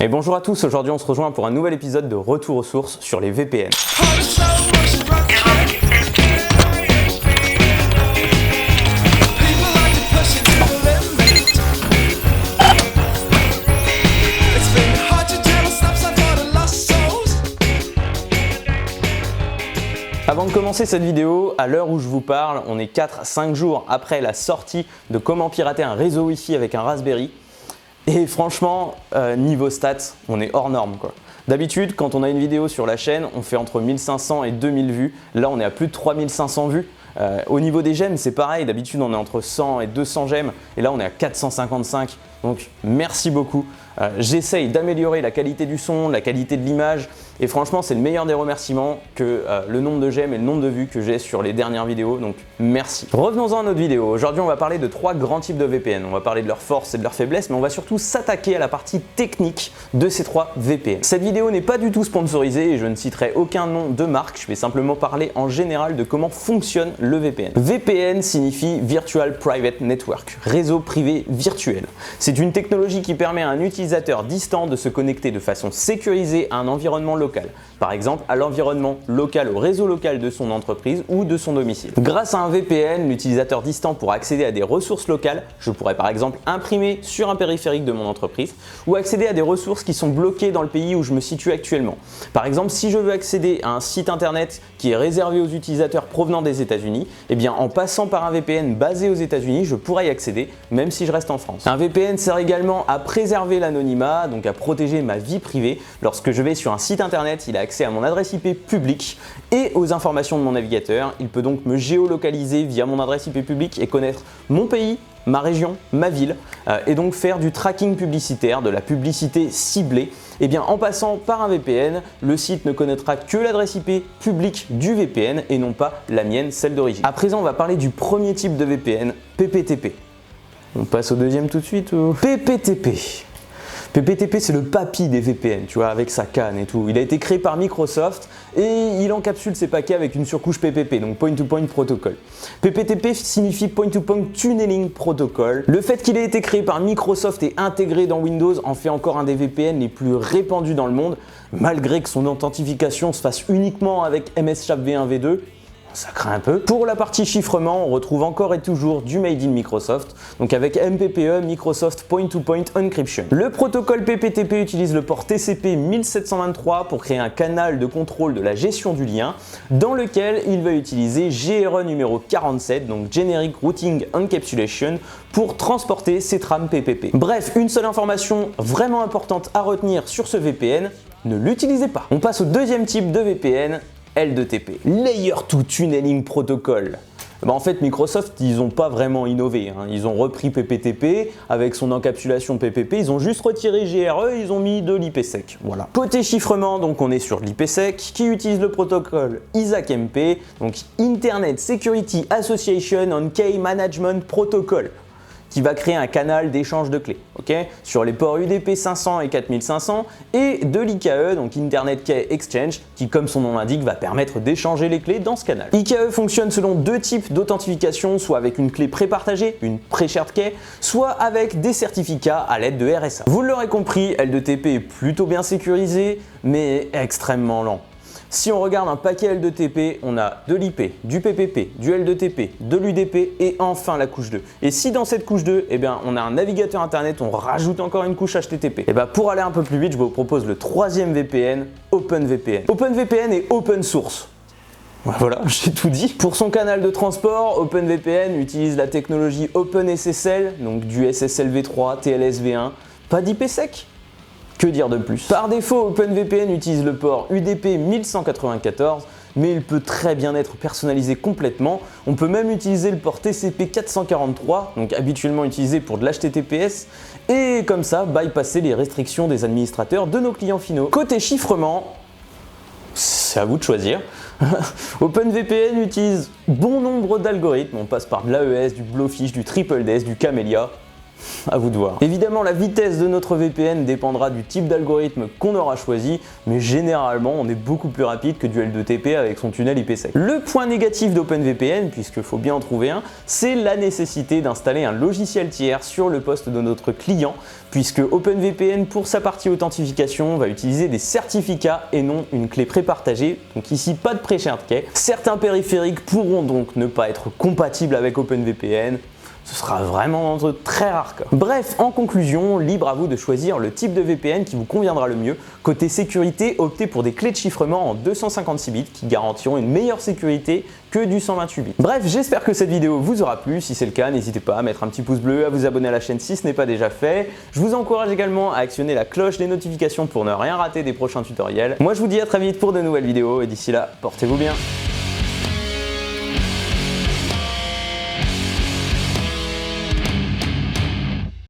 Et bonjour à tous, aujourd'hui on se rejoint pour un nouvel épisode de Retour aux sources sur les VPN. Avant de commencer cette vidéo, à l'heure où je vous parle, on est 4-5 jours après la sortie de comment pirater un réseau Wi-Fi avec un Raspberry. Et franchement, niveau stats, on est hors norme quoi. D'habitude, quand on a une vidéo sur la chaîne, on fait entre 1500 et 2000 vues. Là, on est à plus de 3500 vues. Au niveau des j'aime, c'est pareil. D'habitude, on est entre 100 et 200 j'aime. Et là, on est à 455. Donc, merci beaucoup. J'essaye d'améliorer la qualité du son, la qualité de l'image. Et franchement, c'est le meilleur des remerciements que le nombre de j'aime et le nombre de vues que j'ai sur les dernières vidéos. Donc, merci. Revenons-en à notre vidéo. Aujourd'hui, on va parler de 3 grands types de VPN. On va parler de leurs forces et de leurs faiblesses, mais on va surtout s'attaquer à la partie technique de ces 3 VPN. Cette vidéo n'est pas du tout sponsorisée et je ne citerai aucun nom de marque. Je vais simplement parler en général de comment fonctionne le VPN. VPN signifie Virtual Private Network, réseau privé virtuel. C'est une technologie qui permet à un utilisateur distant de se connecter de façon sécurisée à un environnement local. Par exemple, à l'environnement local, au réseau local de son entreprise ou de son domicile. Grâce à un VPN, l'utilisateur distant pourra accéder à des ressources locales. Je pourrais par exemple imprimer sur un périphérique de mon entreprise ou accéder à des ressources qui sont bloquées dans le pays où je me situe actuellement. Par exemple, si je veux accéder à un site internet qui est réservé aux utilisateurs provenant des États-Unis, eh bien en passant par un VPN basé aux États-Unis, je pourrais y accéder même si je reste en France. Un VPN sert également à préserver l'anonymat, donc à protéger ma vie privée. Lorsque je vais sur un site internet, il a accès à mon adresse IP publique et aux informations de mon navigateur. Il peut donc me géolocaliser via mon adresse IP publique et connaître mon pays, ma région, ma ville, et donc faire du tracking publicitaire, de la publicité ciblée. Et bien en passant par un VPN, le site ne connaîtra que l'adresse IP publique du VPN et non pas la mienne, celle d'origine. À présent, on va parler du premier type de VPN, PPTP. On passe au deuxième tout de suite ou... PPTP. PPTP, c'est le papy des VPN, tu vois, avec sa canne et tout. Il a été créé par Microsoft et il encapsule ses paquets avec une surcouche PPP, donc Point-to-Point Protocol. PPTP signifie Point-to-Point Tunneling Protocol. Le fait qu'il ait été créé par Microsoft et intégré dans Windows en fait encore un des VPN les plus répandus dans le monde, malgré que son authentification se fasse uniquement avec MS-SHA v1 v2. Ça craint un peu. Pour la partie chiffrement, on retrouve encore et toujours du Made in Microsoft, donc avec MPPE, Microsoft Point-to-Point Encryption. Le protocole PPTP utilise le port TCP 1723 pour créer un canal de contrôle de la gestion du lien, dans lequel il va utiliser GRE numéro 47, donc Generic Routing Encapsulation, pour transporter ses trames PPP. Bref, une seule information vraiment importante à retenir sur ce VPN, ne l'utilisez pas. On passe au deuxième type de VPN, L2TP, Layer 2 Tunneling Protocol. En fait, Microsoft, ils n'ont pas vraiment innové. Ils ont repris PPTP avec son encapsulation PPP. Ils ont juste retiré GRE, ils ont mis de l'IPsec. Voilà. Côté chiffrement, donc on est sur l'IPsec qui utilise le protocole ISAC-MP, donc Internet Security Association on Key Management Protocol, qui va créer un canal d'échange de clés, sur les ports UDP 500 et 4500 et de l'IKE, donc Internet Key Exchange, qui comme son nom l'indique va permettre d'échanger les clés dans ce canal. IKE fonctionne selon 2 types d'authentification, soit avec une clé prépartagée, une pre-shared key, soit avec des certificats à l'aide de RSA. Vous l'aurez compris, L2TP est plutôt bien sécurisé, mais extrêmement lent. Si on regarde un paquet L2TP, on a de l'IP, du PPP, du L2TP, de l'UDP et enfin la couche 2. Et si dans cette couche 2, on a un navigateur internet, on rajoute encore une couche HTTP. Pour aller un peu plus vite, je vous propose le 3e VPN, OpenVPN. OpenVPN est open source. Voilà, j'ai tout dit. Pour son canal de transport, OpenVPN utilise la technologie OpenSSL, donc du SSL v3, TLS v1, pas d'IPsec. Que dire de plus? Par défaut, OpenVPN utilise le port UDP 1194, mais il peut très bien être personnalisé complètement. On peut même utiliser le port TCP 443, donc habituellement utilisé pour de l'HTTPS, et comme ça, bypasser les restrictions des administrateurs de nos clients finaux. Côté chiffrement, c'est à vous de choisir. OpenVPN utilise bon nombre d'algorithmes, on passe par de l'AES, du Blowfish, du TripleDES, du Camellia. À vous de voir. Évidemment, la vitesse de notre VPN dépendra du type d'algorithme qu'on aura choisi, mais généralement, on est beaucoup plus rapide que du L2TP avec son tunnel IPsec. Le point négatif d'OpenVPN, puisqu'il faut bien en trouver un, c'est la nécessité d'installer un logiciel tiers sur le poste de notre client, puisque OpenVPN, pour sa partie authentification, va utiliser des certificats et non une clé prépartagée. Donc ici, pas de pré-shared key. Certains périphériques pourront donc ne pas être compatibles avec OpenVPN. Ce sera vraiment un truc très rare. Bref, en conclusion, libre à vous de choisir le type de VPN qui vous conviendra le mieux. Côté sécurité, optez pour des clés de chiffrement en 256 bits qui garantiront une meilleure sécurité que du 128 bits. Bref, j'espère que cette vidéo vous aura plu. Si c'est le cas, n'hésitez pas à mettre un petit pouce bleu, à vous abonner à la chaîne si ce n'est pas déjà fait. Je vous encourage également à actionner la cloche des notifications pour ne rien rater des prochains tutoriels. Moi, je vous dis à très vite pour de nouvelles vidéos et d'ici là, portez-vous bien.